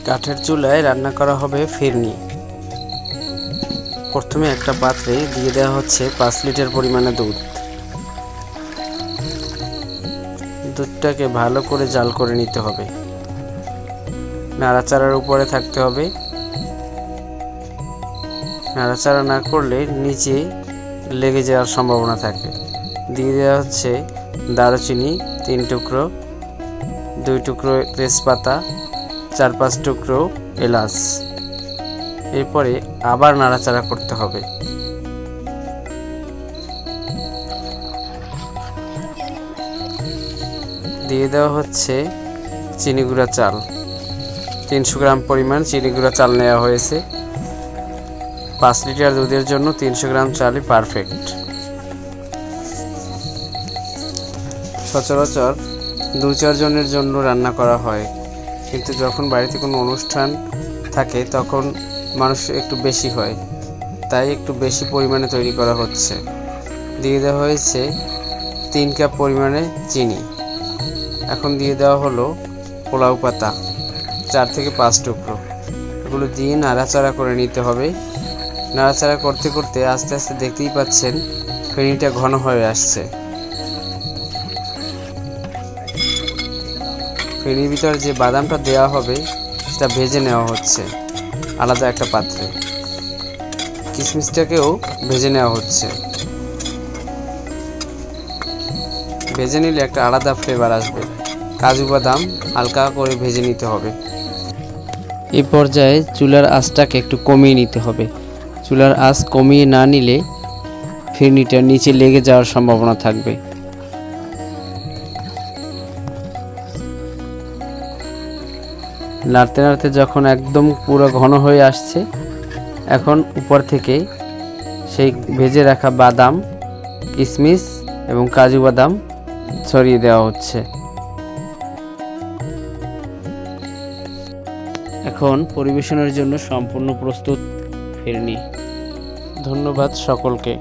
কাঠের চুলায় রান্না করা হবে ফিরনি। প্রথমে একটা পাত্রে দিয়ে দেওয়া হচ্ছে 5 লিটার পরিমাণে দুধ। দুধটাকে ভালো করে জাল করে নিতে হবে। নাড়াচাড়ার উপরে থাকতে হবে। নাড়াচাড়া না করলে নিচে লেগে যাওয়ার সম্ভাবনা থাকে। দিয়ে দেওয়া হচ্ছে দারুচিনি 3 টুকরো, 2 টুকরো তেজপাতা, 4-5 টুকরো এলাচ। এরপরে আবার নাড়াচাড়া করতে হবে। দিয়ে দেওয়া হচ্ছে চিনি গুঁড়া চাল। 300 গ্রাম পরিমাণ চিনি গুঁড়া চাল নেওয়া হয়েছে। 5 লিটার দুধের জন্য 300 গ্রাম চালই পারফেক্ট। সচরাচর 2-4 জনের জন্য রান্না করা হয়, কিন্তু যখন বাড়িতে কোনো অনুষ্ঠান থাকে তখন মানুষ একটু বেশি হয়, তাই একটু বেশি পরিমাণে তৈরি করা হচ্ছে। দিয়ে দেওয়া হয়েছে 3 কাপ পরিমাণে চিনি। এখন দিয়ে দেওয়া হলো পোলাও পাতা 4 থেকে 5 টুকরো। এগুলো দিয়ে নাড়াচাড়া করে নিতে হবে। নাড়াচাড়া করতে করতে আস্তে আস্তে দেখতেই পাচ্ছেন ফেনিটা ঘন হয়ে আসছে। ফেনির ভিতরে যে বাদামটা দেওয়া হবে সেটা ভেজে নেওয়া হচ্ছে আলাদা একটা পাত্রে। কিশমিশটাকেও ভেজে নেওয়া হচ্ছে। ভেজে নিলে একটা আলাদা ফ্লেভার আসবে। কাজু বাদাম হালকা করে ভেজে নিতে হবে। এই পর্যায়ে চুলার আঁচটাকে একটু কমিয়ে নিতে হবে। চুলার আঁচ কমিয়ে না নিলে ফিরনিটা নিচে লেগে যাওয়ার সম্ভাবনা থাকবে। নাড়তে নাড়তে যখন একদম পুরো ঘন হয়ে আসছে, এখন উপর থেকে সেই ভেজে রাখা বাদাম, কিশমিশ এবং কাজু বাদাম ছড়িয়ে দেওয়া হচ্ছে। এখন পরিবেশনের জন্য সম্পূর্ণ প্রস্তুত ফিরনি। ধন্যবাদ সকলকে।